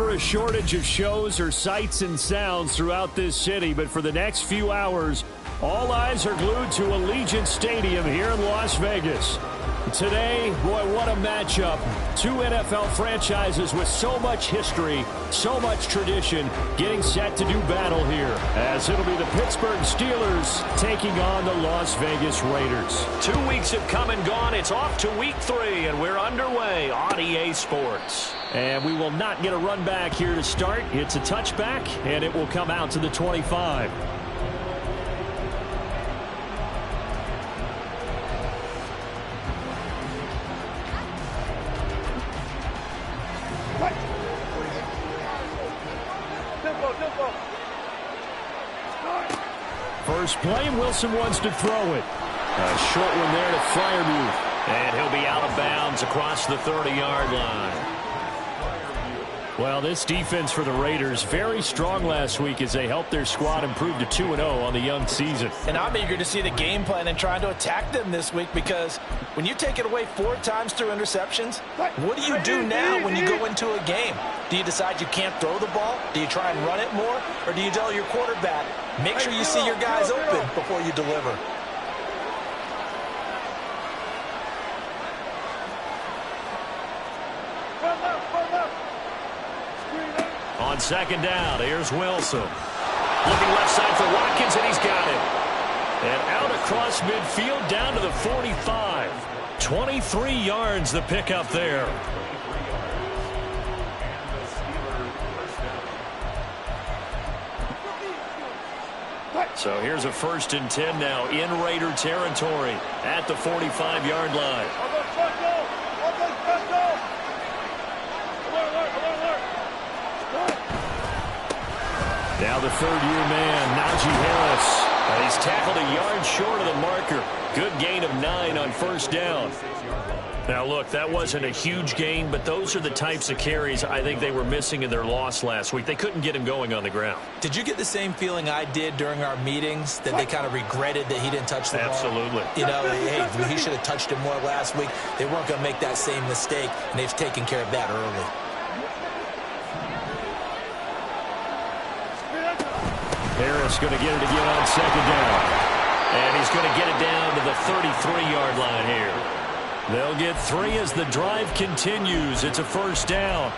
never a shortage of shows or sights and sounds throughout this city, but for the next few hours, all eyes are glued to Allegiant Stadium here in Las Vegas. Today, boy, what a matchup. Two NFL franchises with so much history, so much tradition, getting set to do battle here, as it'll be the Pittsburgh Steelers taking on the Las Vegas Raiders. 2 weeks have come and gone. It's off to week 3, and we're underway on EA Sports. And we will not get a run back here to start. It's a touchback, and it will come out to the 25. First play, Wilson wants to throw it. A short one there to Freiermuth. And he'll be out of bounds across the 30-yard line. Well, this defense for the Raiders, very strong last week as they helped their squad improve to 2-0 on the young season. And I'm eager to see the game plan and trying to attack them this week, because when you take it away 4 times through interceptions, what do you do now when you go into a game? Do you decide you can't throw the ball? Do you try and run it more? Or do you tell your quarterback, make sure you see your guys open before you deliver? On second down, here's Wilson. Looking left side for Watkins, and he's got it. And out across midfield down to the 45. 23 yards the pickup there. So here's a 1st and 10 now in Raider territory at the 45-yard line. Now the third-year man, Najee Harris. And he's tackled a yard short of the marker. Good gain of 9 on 1st down. Now, look, that wasn't a huge gain, but those are the types of carries I think they were missing in their loss last week. They couldn't get him going on the ground. Did you get the same feeling I did during our meetings, that they kind of regretted that he didn't touch the ball? Absolutely. You know, hey, he should have touched it more last week. They weren't going to make that same mistake, and they've taken care of that early. Harris going to get it again on second down. And he's going to get it down to the 33-yard line here. They'll get 3 as the drive continues. It's a 1st down.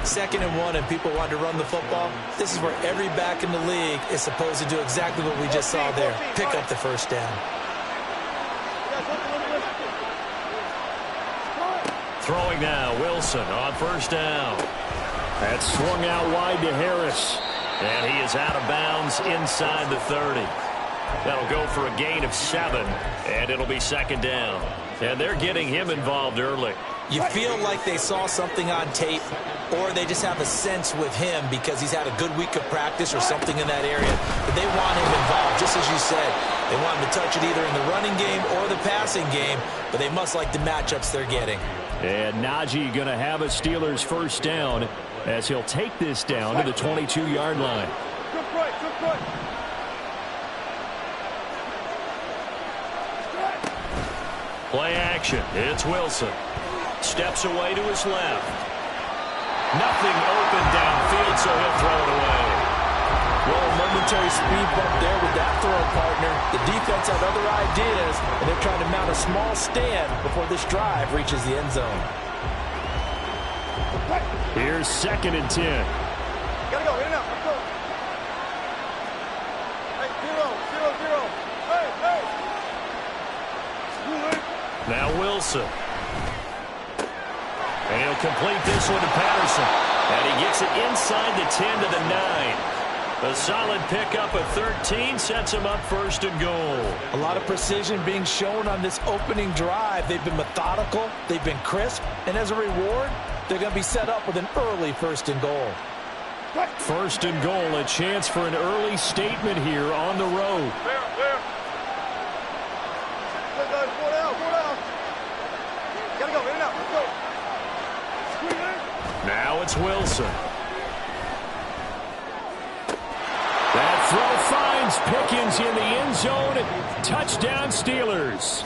2nd and 1, and people want to run the football. This is where every back in the league is supposed to do exactly what we just saw there. Pick up the 1st down. Throwing now, Wilson on 1st down. That's swung out wide to Harris. And he is out of bounds inside the 30. That'll go for a gain of 7, and it'll be 2nd down. And they're getting him involved early. You feel like they saw something on tape, or they just have a sense with him because he's had a good week of practice or something in that area. But they want him involved, just as you said. They want him to touch it either in the running game or the passing game, but they must like the matchups they're getting. And Najee going to have a Steelers 1st down as he'll take this down to the 22-yard line. Play action. It's Wilson. Steps away to his left. Nothing open downfield, so he'll throw it away. Well, a momentary speed bump there with that throw partner. The defense had other ideas, and they're trying to mount a small stand before this drive reaches the end zone. Here's 2nd and 10. Gotta go, in and out, let's go. Hey, 0-0-0. Hey. Now Wilson. And he'll complete this one to Patterson. And he gets it inside the 10 to the 9. A solid pickup of 13 sets him up 1st and goal. A lot of precision being shown on this opening drive. They've been methodical, they've been crisp, and as a reward, they're going to be set up with an early 1st and goal. 1st and goal, a chance for an early statement here on the road. Clear. Go down. Gotta go, in and out, let's go. Now it's Wilson. That throw finds Pickens in the end zone. Touchdown Steelers.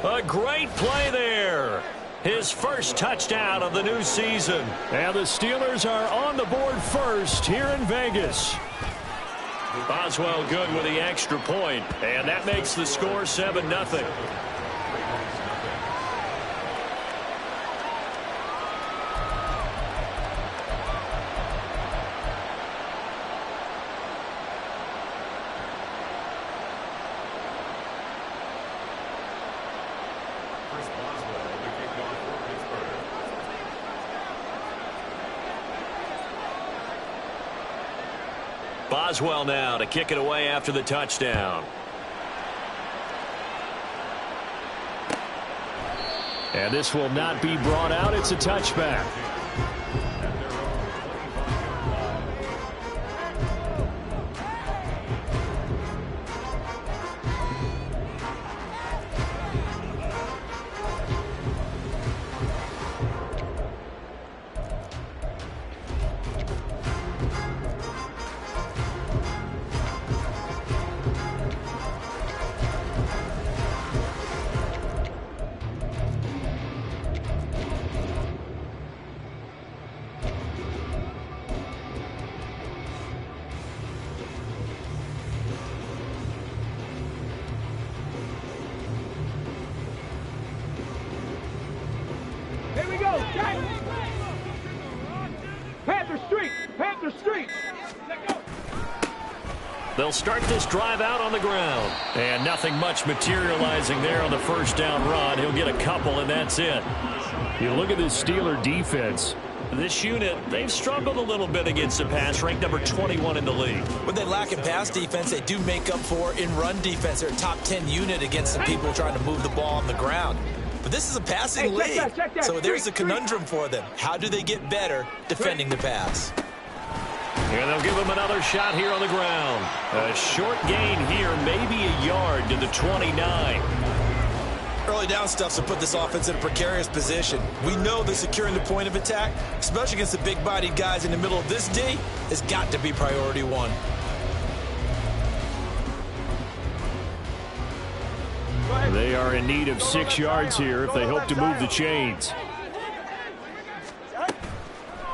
A great play there. his first touchdown of the new season. And the Steelers are on the board first here in Vegas. Boswell good with the extra point, and that makes the score 7-0. Boswell now to kick it away after the touchdown. And this will not be brought out. It's a touchback. Here we go, Jack. Panther Street, Panther Street. They'll start this drive out on the ground. And nothing much materializing there on the first down run. He'll get a couple, and that's it. You look at this Steeler defense. This unit, they've struggled a little bit against the pass, ranked number 21 in the league. When they lack in pass defense, they do make up for in run defense. They're a top 10 unit against some people trying to move the ball on the ground. But this is a passing league, check that. so there's a conundrum for them. How do they get better defending the pass? Here they'll give him another shot here on the ground. A short gain here, maybe a yard to the 29. Early down stuffs will put this offense in a precarious position. We know that securing the point of attack, especially against the big-bodied guys in the middle of this D, has got to be priority one. They are in need of 6 yards here if they hope to move the chains.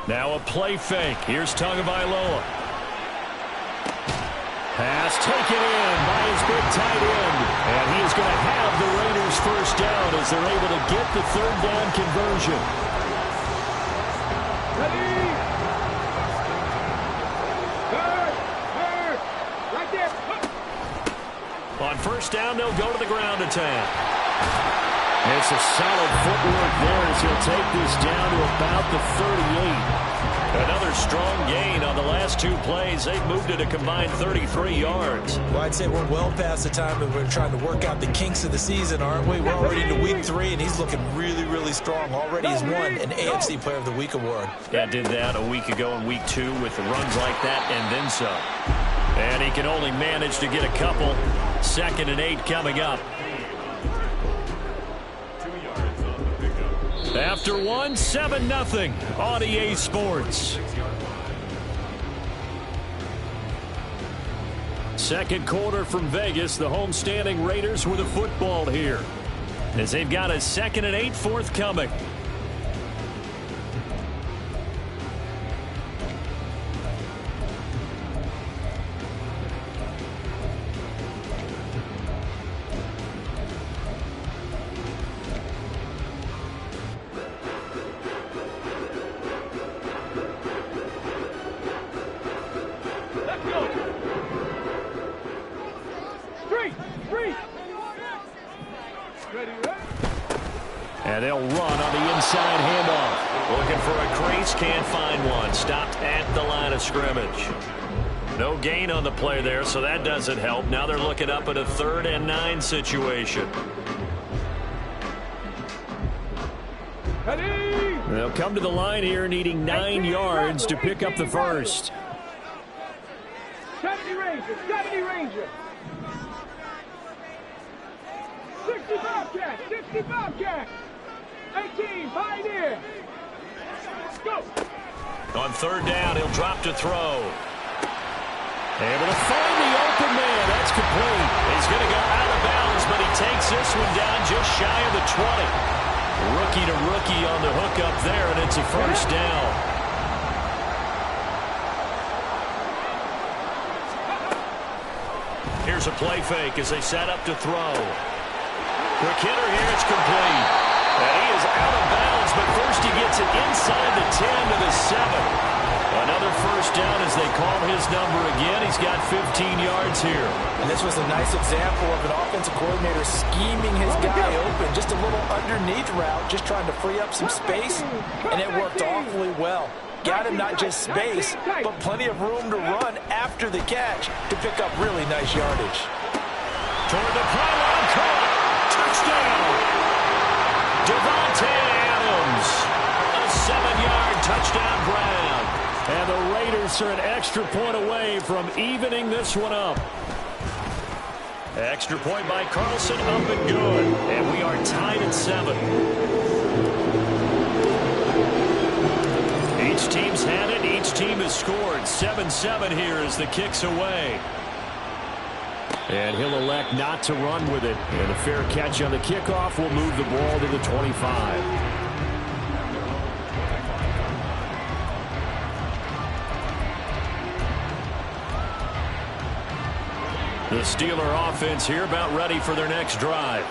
Now a play fake. Here's Tagovailoa. Pass taken in by his big tight end. And he is going to have the Raiders first down as they're able to get the third down conversion. Ready? Third. Right there. On first down, they'll go to the ground attack. It's a solid footwork there as he'll take this down to about the 38. Another strong gain on the last 2 plays. They've moved it a combined 33 yards. Well, I'd say we're well past the time that we're trying to work out the kinks of the season, aren't we? We're already into week 3, and he's looking really, really strong. Already has won an AFC Player of the Week award. Yeah, did that a week ago in week 2 with the runs like that and then some. And he can only manage to get a couple. 2nd and 8 coming up. After 1, 7-0 on EA Sports. Second quarter from Vegas. The homestanding Raiders with a football here, as they've got a 2nd and 8 forthcoming. And they'll run on the inside handoff. Looking for a crease, can't find one. Stopped at the line of scrimmage. No gain on the play there, so that doesn't help. Now they're looking up at a 3rd and 9 situation. They'll come to the line here needing 9 yards to pick up the first. 70 Ranger. 60 Bobcat. 18, Pioneer. Go. On 3rd down, he'll drop to throw. Able to find the open man. That's complete. He's going to go out of bounds, but he takes this one down just shy of the 20. Rookie to rookie on the hook up there, and it's a first down. Here's a play fake as they set up to throw. Quick hitter here, it's complete. And he is out of bounds, but first he gets it inside the 10 to the 7. Another first down as they call his number again. He's got 15 yards here. And this was a nice example of an offensive coordinator scheming his guy open. Just a little underneath route, just trying to free up some space, and it worked awfully well. Got him not just space, but plenty of room to run after the catch to pick up really nice yardage. Toward the pylon, caught. Touchdown. Devontae Adams. A 7-yard touchdown grab. And the Raiders are an extra point away from evening this one up. Extra point by Carlson, up and good. And we are tied at 7. Each team's had it. Each team has scored. 7-7 here as the kick's away. And he'll elect not to run with it. And a fair catch on the kickoff will move the ball to the 25. The Steeler offense here about ready for their next drive.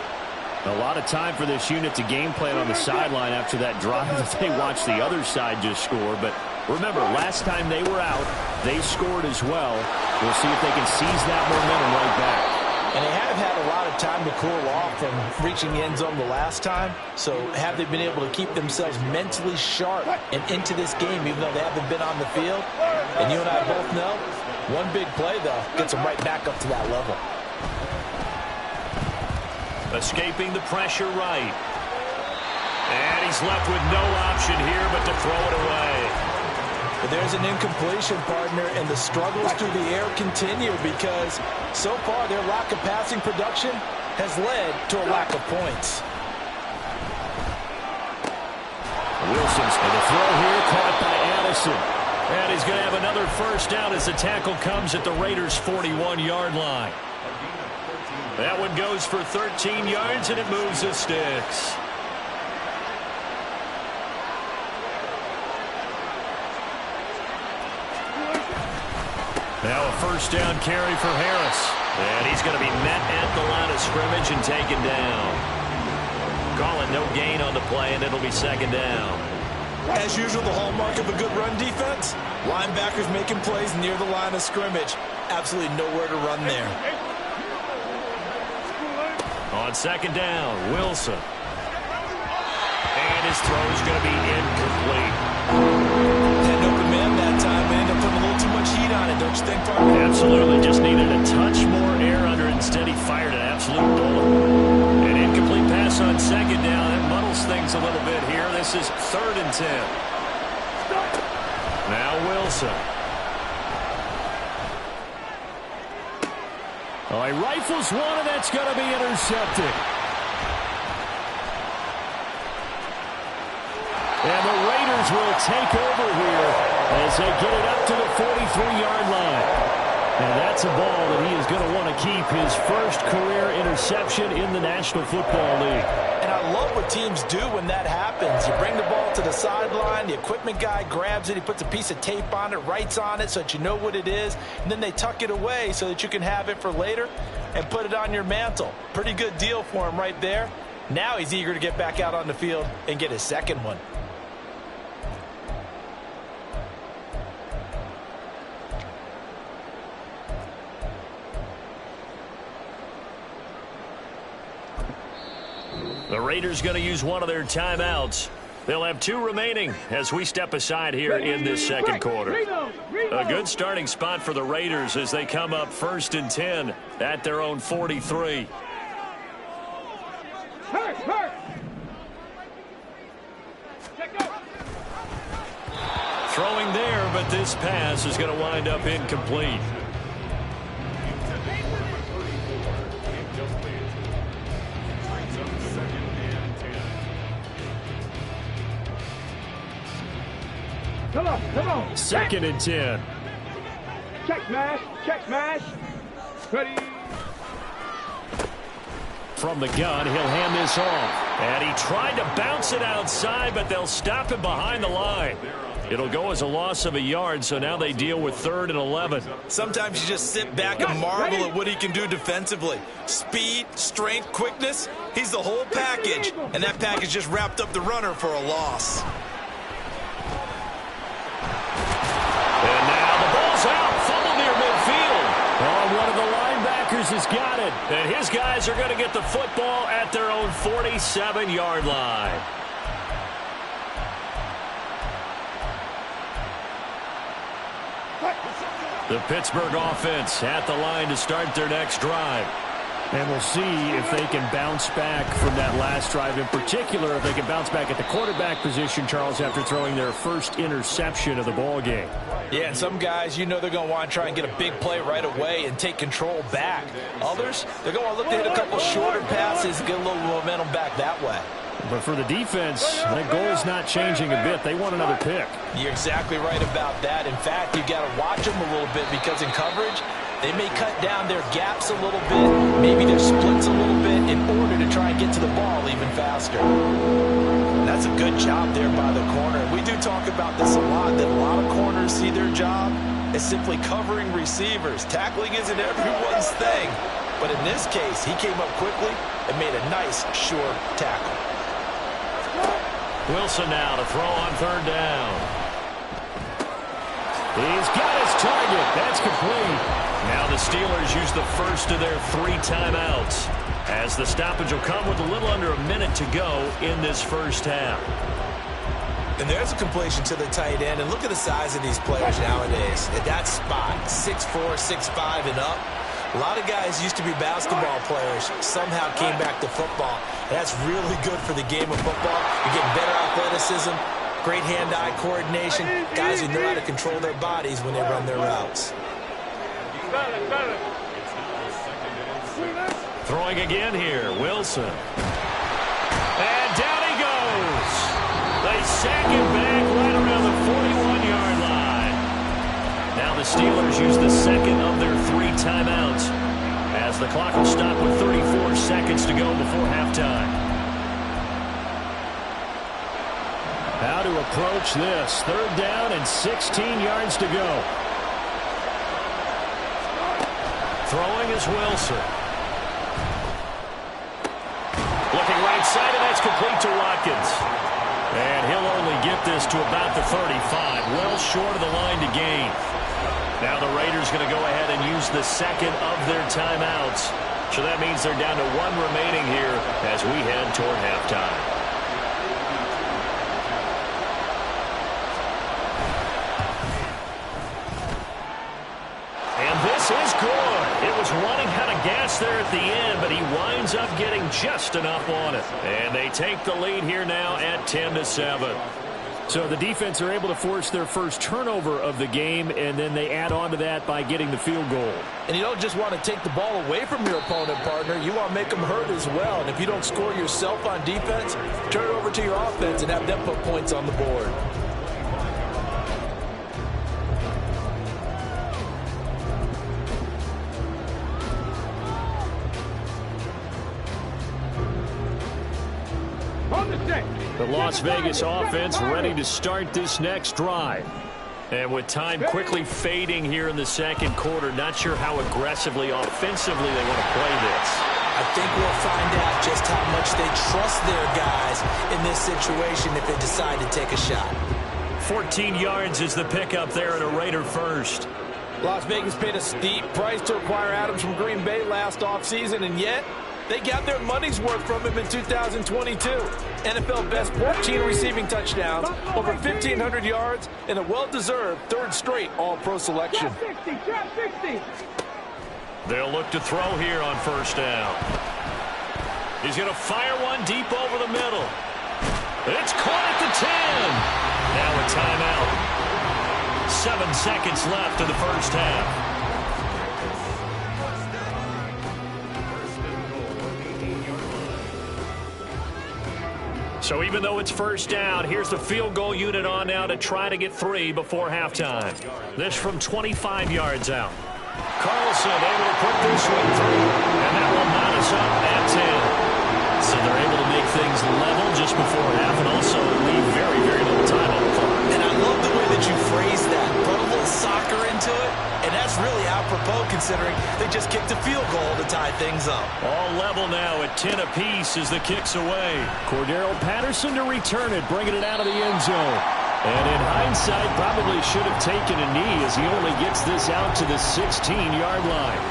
A lot of time for this unit to game plan on the sideline after that drive that they watched the other side just score. But remember, last time they were out, they scored as well. We'll see if they can seize that momentum right back. And they have had a lot of time to cool off from reaching the end zone the last time. So have they been able to keep themselves mentally sharp and into this game, even though they haven't been on the field? And you and I both know, one big play, though, gets them right back up to that level. Escaping the pressure right. And he's left with no option here but to throw it away. But there's an incompletion, partner, and the struggles through the air continue because so far their lack of passing production has led to a lack of points. Wilson's going to throw here, caught by Addison. And he's going to have another first down as the tackle comes at the Raiders' 41-yard line. That one goes for 13 yards, and it moves the sticks. Now a first down carry for Harris. And he's going to be met at the line of scrimmage and taken down. Call it no gain on the play, and it'll be second down. As usual, the hallmark of a good run defense, linebackers making plays near the line of scrimmage. Absolutely nowhere to run there. On second down, Wilson. And his throw is going to be incomplete. Had an open man that time, man. They're putting a little too much heat on it, don't you think, partner? Absolutely. Just needed a touch more air under it. Instead, he fired an absolute bullet. An incomplete pass on second down. That muddles things a little bit here. This is 3rd and 10. Now Wilson. Oh, he rifles one, and that's going to be intercepted. And the Raiders will take over here as they get it up to the 43-yard line. And that's a ball that he is going to want to keep, his first career interception in the National Football League. And I love what teams do when that happens. You bring the ball to the sideline, the equipment guy grabs it, he puts a piece of tape on it, writes on it so that you know what it is, and then they tuck it away so that you can have it for later and put it on your mantle. Pretty good deal for him right there. Now he's eager to get back out on the field and get his second one. The Raiders going to use one of their timeouts. They'll have 2 remaining as we step aside here in this second quarter. A good starting spot for the Raiders as they come up 1st and 10 at their own 43. Throwing there, but this pass is going to wind up incomplete. Come on, come on. 2nd and 10. Check smash, ready. from the gun. He'll hand this off. And he tried to bounce it outside, but they'll stop him behind the line. It'll go as a loss of a yard, so now they deal with 3rd and 11. Sometimes you just sit back and marvel at what he can do defensively. Speed, strength, quickness, he's the whole package. And that package just wrapped up the runner for a loss. And now the ball's out, fumble near midfield. Oh, one of the linebackers has got it. And his guys are going to get the football at their own 47-yard line. The Pittsburgh offense at the line to start their next drive. And we'll see if they can bounce back from that last drive. In particular, if they can bounce back at the quarterback position, Charles, after throwing their first interception of the ball game. Yeah, and some guys, you know they're going to want to try and get a big play right away and take control back. Others, they're going to look to hit a couple shorter passes and get a little momentum back that way. But for the defense, that goal is not changing a bit. They want another pick. You're exactly right about that. In fact, you've got to watch them a little bit because in coverage, they may cut down their gaps a little bit, maybe their splits a little bit in order to try and get to the ball even faster. That's a good job there by the corner. We do talk about this a lot, that a lot of corners see their job as simply covering receivers. Tackling isn't everyone's thing. But in this case, he came up quickly and made a nice, sure tackle. Wilson now to throw on 3rd down. He's got his target. That's complete. Now the Steelers use the first of their 3 timeouts, as the stoppage will come with a little under a minute to go in this first half. And there's a completion to the tight end. And look at the size of these players nowadays. At that spot, 6'4", 6'5", and up. A lot of guys used to be basketball players, somehow came back to football. And that's really good for the game of football. You're getting better athleticism, great hand-eye coordination, guys who know how to control their bodies when they run their routes. Throwing again here, Wilson. And down he goes. They sack him back right around the 41-yard line. Now the Steelers use the second of their 3 timeouts, as the clock will stop with 34 seconds to go before halftime. How to approach this. 3rd down and 16 yards to go. Throwing is Wilson. Looking right side, and that's complete to Watkins. And he'll only get this to about the 35, well short of the line to gain. Now the Raiders going to go ahead and use the second of their timeouts. So that means they're down to 1 remaining here as we head toward halftime. Is good. It was running out of gas there at the end, but he winds up getting just enough on it. And they take the lead here now at 10-7. So the defense are able to force their first turnover of the game, and then they add on to that by getting the field goal. And you don't just want to take the ball away from your opponent, partner. You want to make them hurt as well. And if you don't score yourself on defense, turn it over to your offense and have them put points on the board. The Las Vegas offense ready to start this next drive. And with time quickly fading here in the second quarter, not sure how aggressively, offensively they want to play this. I think we'll find out just how much they trust their guys in this situation if they decide to take a shot. 14 yards is the pickup there at a Raider first. Las Vegas paid a steep price to acquire Adams from Green Bay last offseason, and yet they got their money's worth from him in 2022. NFL best 14 receiving touchdowns, over 1,500 yards, and a well-deserved 3rd straight All-Pro selection. They'll look to throw here on 1st down. He's going to fire one deep over the middle. It's caught at the 10. Now a timeout. 7 seconds left in the first half. So even though it's 1st down, here's the field goal unit on now to try to get 3 before halftime. This from 25 yards out. Carlson able to put this one through, and that will knot us up at 10. things level just before half and also leave very, very little time on the clock. And I love the way that you phrase that. Brought a little soccer into it, and that's really apropos considering they just kicked a field goal to tie things up. All level now at 10 apiece as the kick's away. Cordero Patterson to return it, bringing it out of the end zone. And in hindsight, probably should have taken a knee as he only gets this out to the 16-yard line.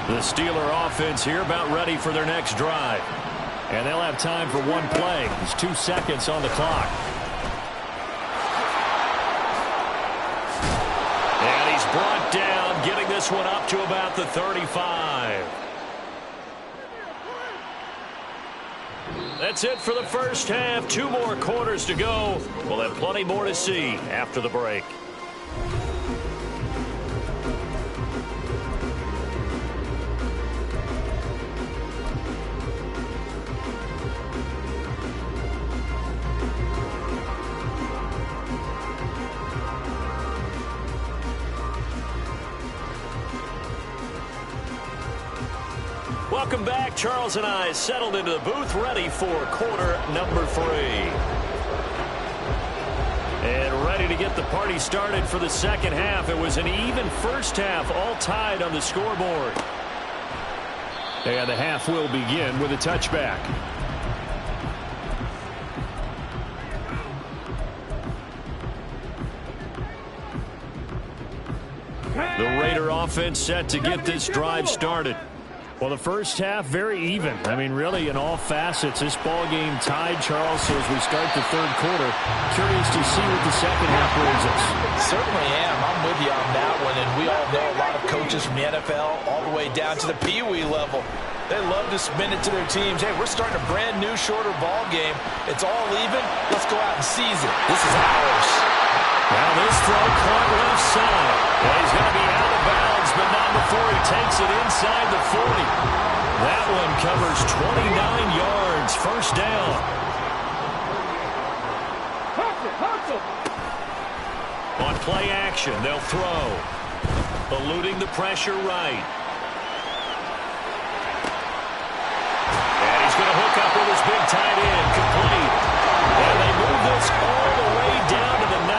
The Steeler offense here about ready for their next drive. And they'll have time for one play. There's 2 seconds on the clock. And he's brought down, getting this one up to about the 35. That's it for the first half. 2 more quarters to go. We'll have plenty more to see after the break. Welcome back. Charles and I settled into the booth, ready for quarter number 3. And ready to get the party started for the second half. It was an even first half, all tied on the scoreboard. And the half will begin with a touchback. The Raider offense set to get this drive started. Well, the first half, very even. I mean, really, in all facets, this ball game tied, Charles. So as we start the third quarter, curious to see what the second half brings us. Certainly am. I'm with you on that one. And we all know a lot of coaches from the NFL all the way down to the Pee Wee level. They love to spin it to their teams. Hey, we're starting a brand new, shorter ball game. It's all even. Let's go out and seize it. This is ours. Now this throw caught left side. Well, he's going to be out of bounds, but not before he takes it inside the 40. That one covers 29 yards. First down. On play action, they'll throw. Eluding the pressure right. And he's going to hook up with his big tight end. Complete. And they move this all the way down to the 9.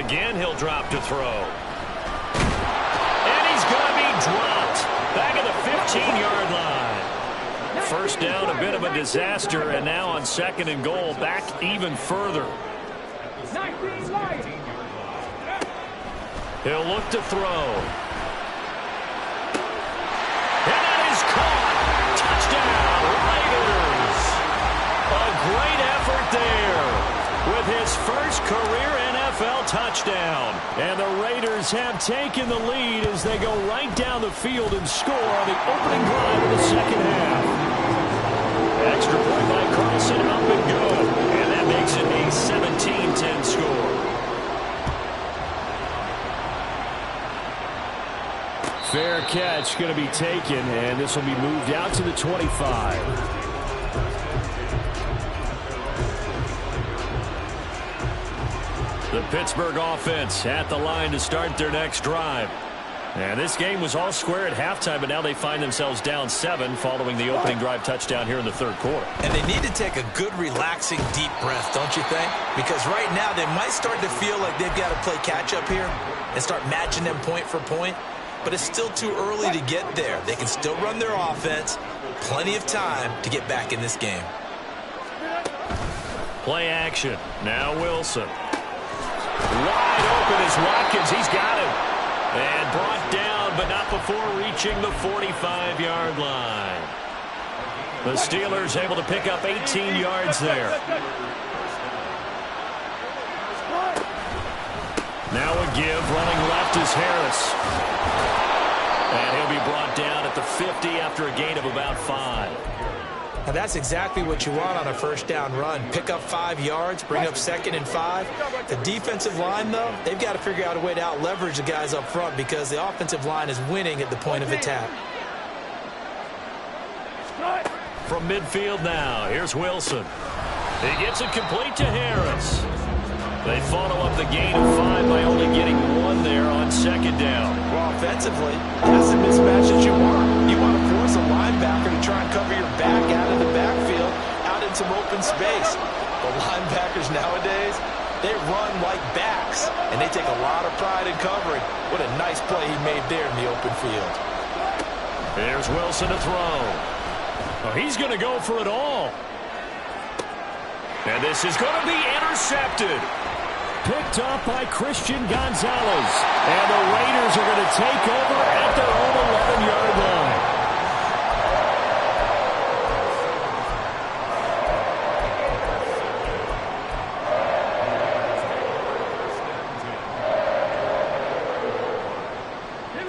Again, he'll drop to throw. And he's going to be dropped. Back at the 15-yard line. First down, a bit of a disaster, and now on second and goal, back even further. He'll look to throw. And that is caught. Touchdown, Raiders. A great effort there with his first career NFL touchdown. And the Raiders have taken the lead as they go right down the field and score on the opening drive of the second half. Extra point by Carlson, up and good. And that makes it a 17-10 score. Fair catch going to be taken, and this will be moved out to the 25. The Pittsburgh offense at the line to start their next drive. And this game was all square at halftime, but now they find themselves down 7 following the opening drive touchdown here in the third quarter. And they need to take a good, relaxing, deep breath, don't you think? Because right now they might start to feel like they've got to play catch-up here and start matching them point for point. But it's still too early to get there. They can still run their offense. Plenty of time to get back in this game. Play action. Now Wilson. Wide open is Watkins. He's got him. And brought down, but not before reaching the 45-yard line. The Steelers able to pick up 18 yards there. Now a give. Running left is Harris. And he'll be brought down at the 50 after a gain of about 5. Now that's exactly what you want on a first down run. Pick up 5 yards, bring up second and 5. The defensive line, though, they've got to figure out a way to out-leverage the guys up front because the offensive line is winning at the point of attack. from midfield now. Here's Wilson. He gets it complete to Harris. They follow up the gain of 5 by only getting 1 there on second down. Well, offensively, that's the mismatch that you want. You want to force a linebacker to try and cover your back out of the backfield, out in some open space. The linebackers nowadays, they run like backs, and they take a lot of pride in covering. What a nice play he made there in the open field. Here's Wilson to throw. Oh, he's going to go for it all. And this is going to be intercepted. Picked off by Christian Gonzalez. And the Raiders are going to take over at their own 11-yard line.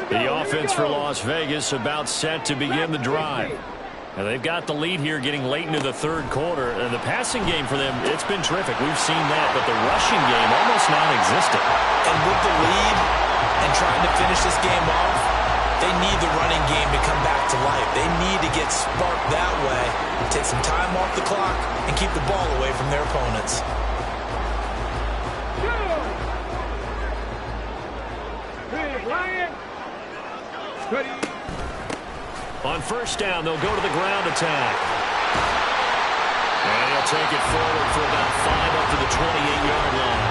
The offense for Las Vegas about set to begin the drive. Now they've got the lead here getting late into the third quarter. And the passing game for them, it's been terrific. We've seen that, but the rushing game almost non-existent. And with the lead and trying to finish this game off, they need the running game to come back to life. They need to get sparked that way, take some time off the clock, and keep the ball away from their opponents. On first down, they'll go to the ground attack. And he'll take it forward for about 5 up to the 28-yard line.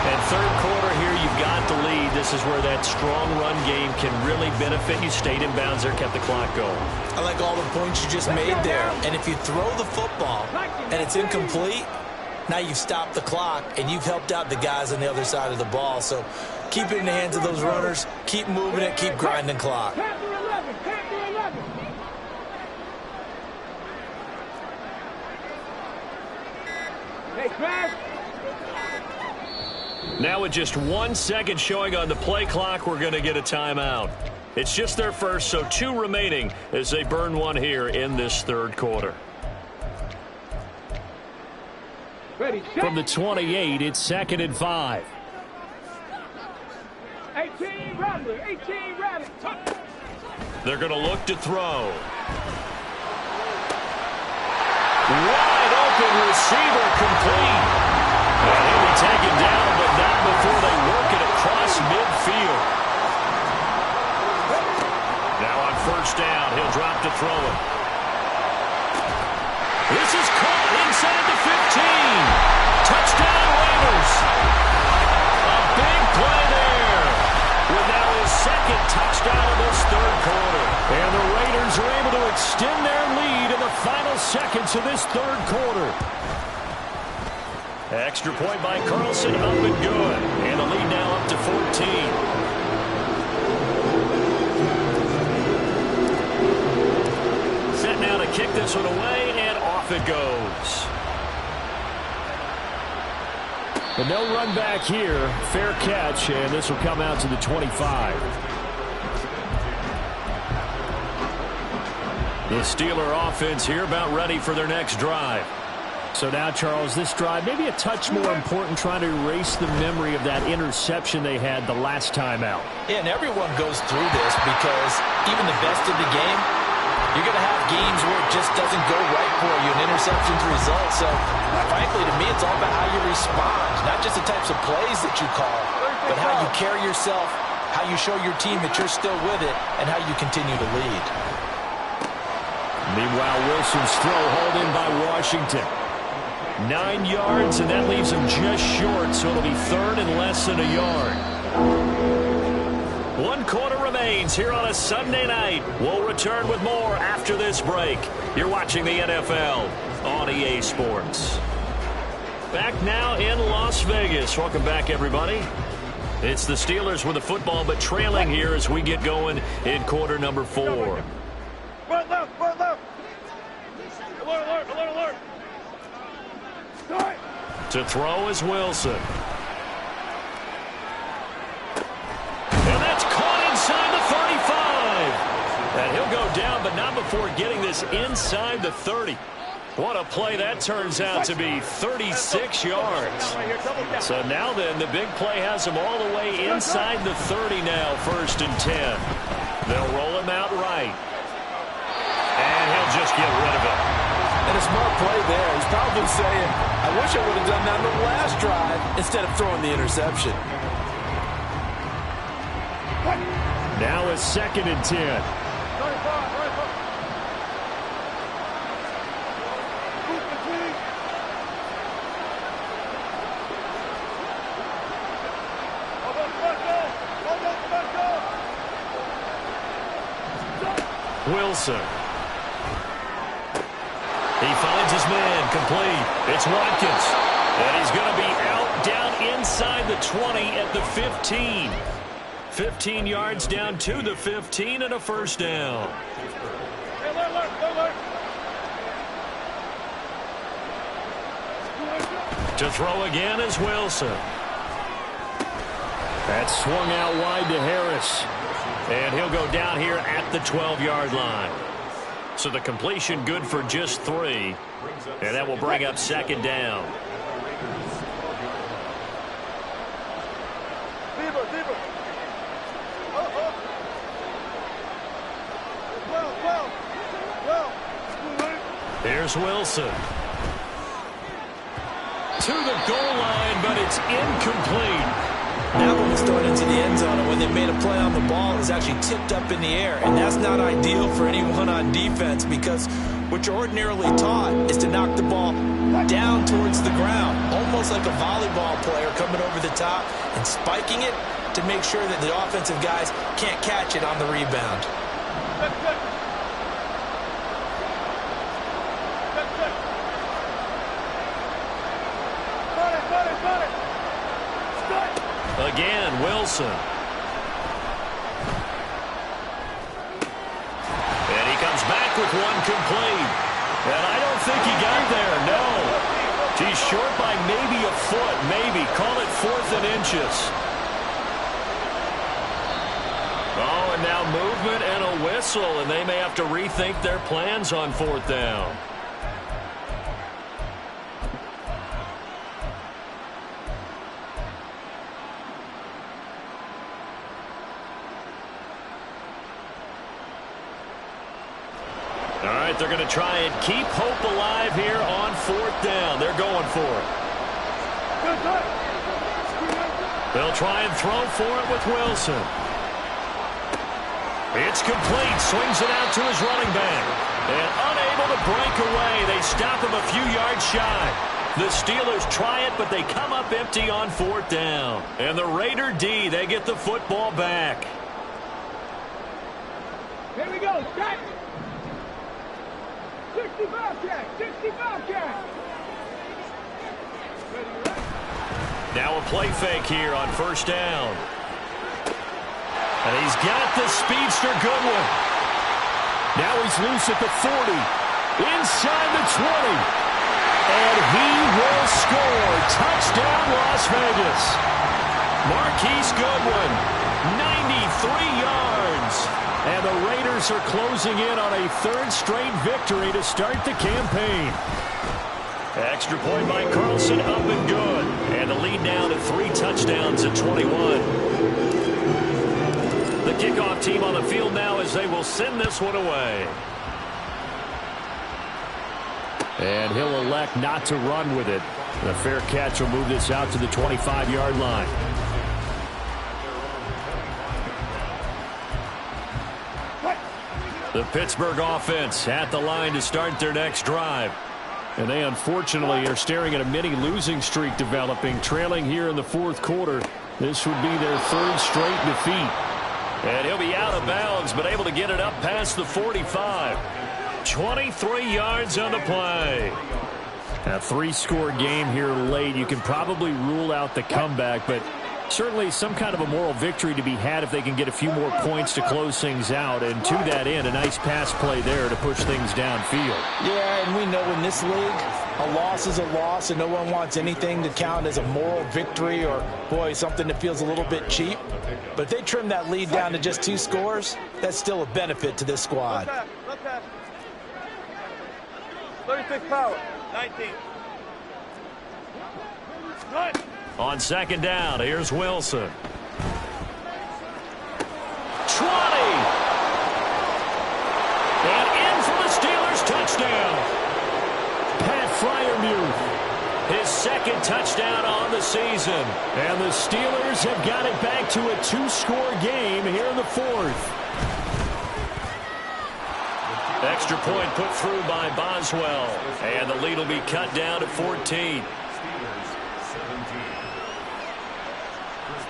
And third quarter here, you've got the lead. This is where that strong run game can really benefit you. Stayed in bounds there, kept the clock going. I like all the points you just made there. And if you throw the football and it's incomplete, now you've stopped the clock and you've helped out the guys on the other side of the ball. So keep it in the hands of those runners. Keep moving it. Keep grinding clock. Now with just 1 second showing on the play clock, we're going to get a timeout. It's just their first, so 2 remaining as they burn 1 here in this third quarter. From the 28, it's 2nd and 5. 18 Rattler, 18 Rattler. They're going to look to throw. Wide open receiver complete. And he'll be taken down, but not before they work it across midfield. Now on first down, he'll drop to throw it. This is caught inside the 15. Touchdown Raiders. A big play there. With now his 2nd touchdown of this third quarter. And the Raiders are able to extend their lead in the final seconds of this third quarter. Extra point by Carlson, up and good. And the lead now up to 14. Set now to kick this one away, and off it goes. But no run back here. Fair catch, and this will come out to the 25. The Steeler offense here about ready for their next drive. So now, Charles, this drive maybe a touch more important, trying to erase the memory of that interception they had the last time out. Yeah, and everyone goes through this because even the best of the game, you're going to have games where it just doesn't go right for you, an interception's result. So, frankly, to me, it's all about how you respond, not just the types of plays that you call, but how you carry yourself, how you show your team that you're still with it, and how you continue to lead. Meanwhile, Wilson's throw hauled in by Washington. 9 yards, and that leaves him just short, so it'll be 3rd and less than a yard. 1 quarter remains here on a Sunday night. We'll return with more after this break. You're watching the NFL on EA Sports. Back now in Las Vegas. Welcome back, everybody. It's the Steelers with the football, but trailing here as we get going in quarter number 4. Right left, right left. Alert, alert, alert, alert. To throw is Wilson. And that's caught inside the 35. And he'll go down, but not before getting this inside the 30. What a play that turns out to be, 36 yards. So now then, the big play has him all the way inside the 30 now, 1st and 10. They'll roll him out right. And he'll just get rid of it. And a smart play there. He's probably saying, I wish I would have done that on the last drive instead of throwing the interception. Now it's 2nd and 10. Wilson. He finds his man, complete. It's Watkins. And he's going to be out down inside the 20 at the 15. 15 yards down to the 15 and a first down. To throw again is Wilson. That's swung out wide to Harris. And he'll go down here at the 12-yard line. So the completion good for just 3. And that will bring up 2nd down. Here's Wilson. To the goal line, but it's incomplete. That one was thrown into the end zone, and when they made a play on the ball, it was actually tipped up in the air. And that's not ideal for anyone on defense, because what you're ordinarily taught is to knock the ball down towards the ground, almost like a volleyball player coming over the top and spiking it to make sure that the offensive guys can't catch it on the rebound. Again, Wilson. And he comes back with one complete. And I don't think he got there, no. He's short by maybe a foot, maybe. Call it 4th and inches. Oh, and now movement and a whistle, and they may have to rethink their plans on 4th down. All right, they're going to try and keep hope alive here on 4th down. They're going for it. They'll try and throw for it with Wilson. It's complete. Swings it out to his running back. And unable to break away. They stop him a few yards shy. The Steelers try it, but they come up empty on 4th down. And the Raider D, they get the football back. Here we go, Jack. 65 Jack, 65 Jack. Now a play fake here on 1st down. And he's got the speedster Goodwin. Now he's loose at the 40. Inside the 20. And he will score. Touchdown, Las Vegas. Marquise Goodwin, 93 yards. And the Raiders are closing in on a 3rd straight victory to start the campaign. Extra point by Carlson, up and good. And the lead now to 3 touchdowns at 21. The kickoff team on the field now as they will send this one away. And he'll elect not to run with it. The fair catch will move this out to the 25-yard line. The Pittsburgh offense at the line to start their next drive. And they unfortunately are staring at a mini losing streak developing, trailing here in the 4th quarter. This would be their 3rd straight defeat. And he'll be out of bounds, but able to get it up past the 45. 23 yards on the play. A 3-score game here late. You can probably rule out the comeback, but certainly some kind of a moral victory to be had if they can get a few more points to close things out. And to that end, a nice pass play there to push things downfield. Yeah, and we know in this league, a loss is a loss, and no one wants anything to count as a moral victory or, boy, something that feels a little bit cheap. But if they trim that lead down to just 2 scores, that's still a benefit to this squad. 36 power. 19. Right. On 2nd down, here's Wilson. 20. And in for the Steelers touchdown. Pat Freiermuth. His second touchdown on the season. And the Steelers have got it back to a 2-score game here in the fourth. Extra point put through by Boswell. And the lead will be cut down to 14.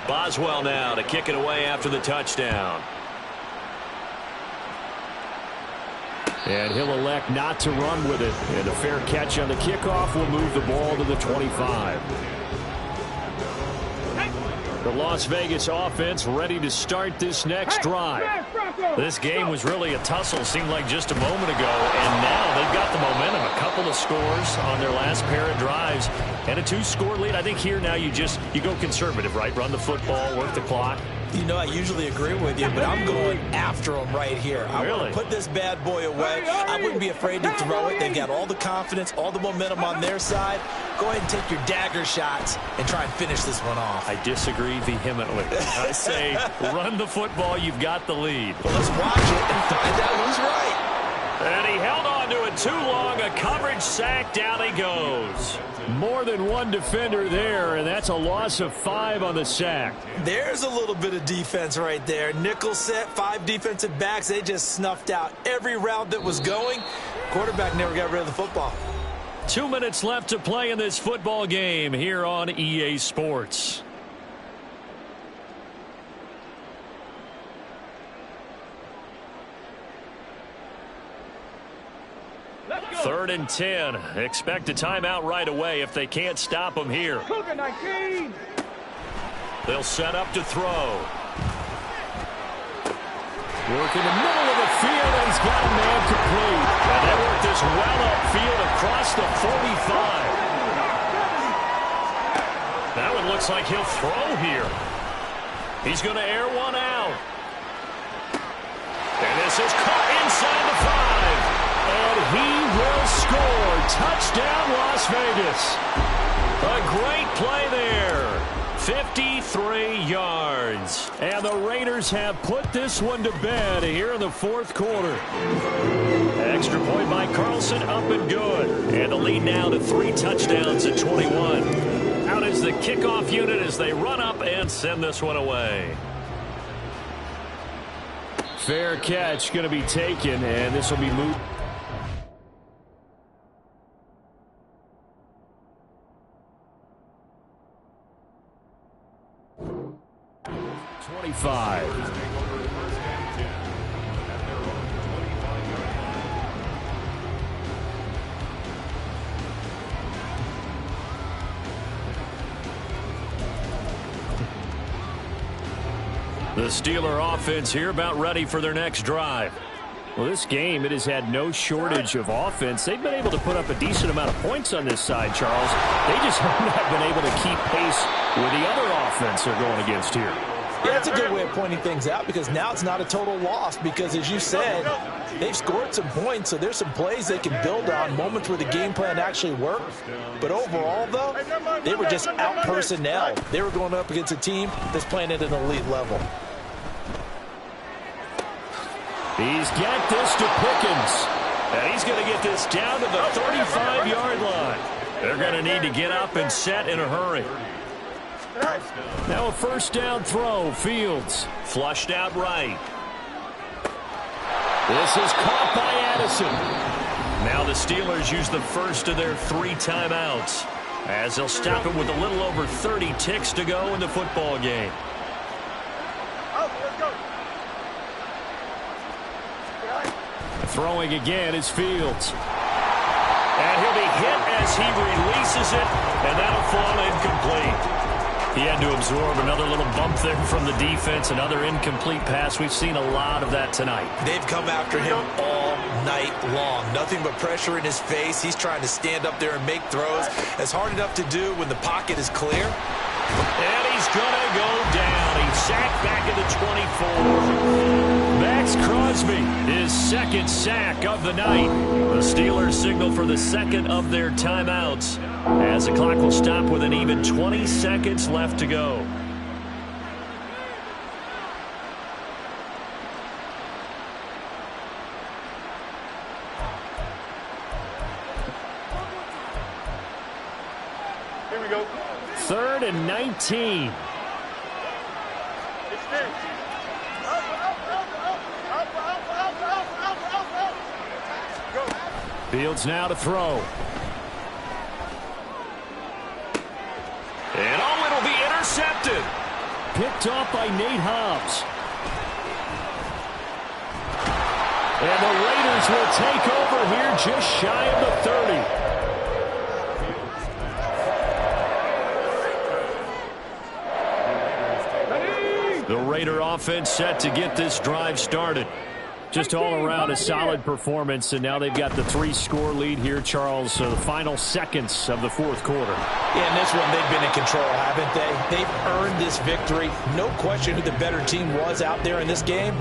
Boswell now to kick it away after the touchdown. And he'll elect not to run with it. And a fair catch on the kickoff will move the ball to the 25. The Las Vegas offense ready to start this next drive. This game was really a tussle, seemed like just a moment ago, and now they've got the momentum. A couple of scores on their last pair of drives and a 2-score lead. I think here now you go conservative, right? Run the football, work the clock. You know, I usually agree with you, but I'm going after them right here. I want to put this bad boy away. I wouldn't be afraid to throw it. They've got all the confidence, all the momentum on their side. Go ahead and take your dagger shots and try and finish this one off. I disagree vehemently. I say run the football. You've got the lead. Well, let's watch it and find out who's right. And he held on to it too long. A coverage sack. Down he goes. More than one defender there, and that's a loss of 5 on the sack. There's a little bit of defense right there. Nickel set, 5 defensive backs. They just snuffed out every route that was going. Quarterback never got rid of the football. 2 minutes left to play in this football game here on EA Sports. Third and 10. Expect a timeout right away if they can't stop them here. They'll set up to throw. Work in the middle of the field, and he's got a man complete. And they work this well upfield across the 45. That one looks like he'll throw here. He's going to air one out. And this is caught inside the 5. And he will score. Touchdown, Las Vegas. A great play there. 53 yards. And the Raiders have put this one to bed here in the fourth quarter. Extra point by Carlson, up and good. And the lead now to 3 touchdowns at 21. Out is the kickoff unit as they run up and send this one away. Fair catch going to be taken, and this will be moved. 25. The Steeler offense here about ready for their next drive. Well, this game, it has had no shortage of offense. They've been able to put up a decent amount of points on this side, Charles. They just have not been able to keep pace with the other offense they're going against here. Yeah, that's a good way of pointing things out because now it's not a total loss because, as you said, they've scored some points, so there's some plays they can build on, moments where the game plan actually worked. But overall, though, they were just out-personnel. They were going up against a team that's playing at an elite level. He's got this to Pickens. And he's going to get this down to the 35-yard line. They're going to need to get up and set in a hurry. Now a first down throw. Fields. Flushed out right. This is caught by Addison. Now the Steelers use the first of their 3 timeouts as they'll stop it with a little over 30 ticks to go in the football game. Throwing again is Fields. And he'll be hit as he releases it, and that'll fall incomplete. He had to absorb another little bump there from the defense, another incomplete pass. We've seen a lot of that tonight. They've come after him all night long. Nothing but pressure in his face. He's trying to stand up there and make throws. It's hard enough to do when the pocket is clear. And he's going to go down. He's sacked back at the 24. Max Crosby, his second sack of the night. The Steelers signal for the second of their timeouts as the clock will stop with an even 20 seconds left to go. we go. 3rd and 19. Extend. Go. Fields now to throw. And it'll be intercepted. Picked off by Nate Hobbs. And the Raiders will take over here just shy of the 30. The Raider offense set to get this drive started. Just all around a solid performance, and now they've got the 3-score lead here, Charles. So the final seconds of the 4th quarter. Yeah, in this one, they've been in control, haven't they? They've earned this victory. No question who the better team was out there in this game.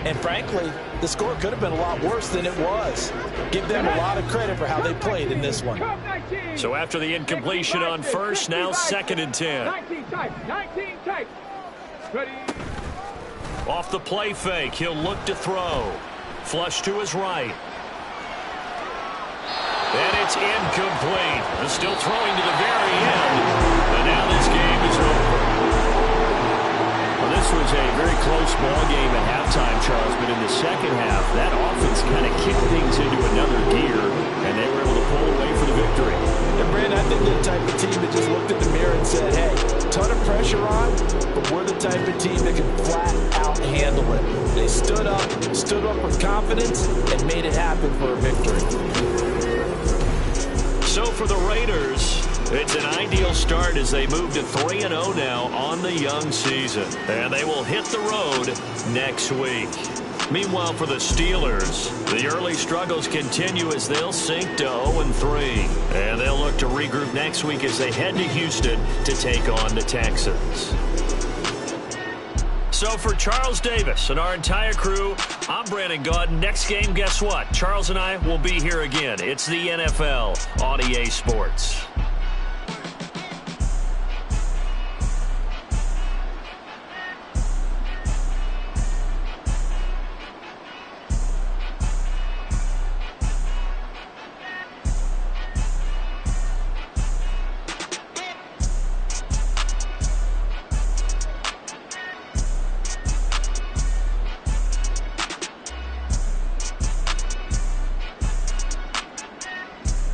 And frankly, the score could have been a lot worse than it was. Give them a lot of credit for how they played in this one. So after the incompletion on first, now 2nd and 10. 19 tight. Ready. Off the play fake, he'll look to throw. Flush to his right. And it's incomplete. They're still throwing to the very end. And now this game is over. Well, this was a very close ball game at halftime, Charles, but in the second half, that offense kind of kicked things into another gear, and they were able to pull away for the victory. And Brandon, I think they're the type of team that just looked in the mirror and said, hey, ton of pressure on, but we're the type of team that can flat out handle it. They stood up with confidence, and made it happen for a victory. So for the Raiders, it's an ideal start as they move to 3-0 now on the young season. And they will hit the road next week. Meanwhile, for the Steelers, the early struggles continue as they'll sink to 0-3. And they'll look to regroup next week as they head to Houston to take on the Texans. So for Charles Davis and our entire crew, I'm Brandon Gaudin. Next game, guess what? Charles and I will be here again. It's the NFL on EA Sports.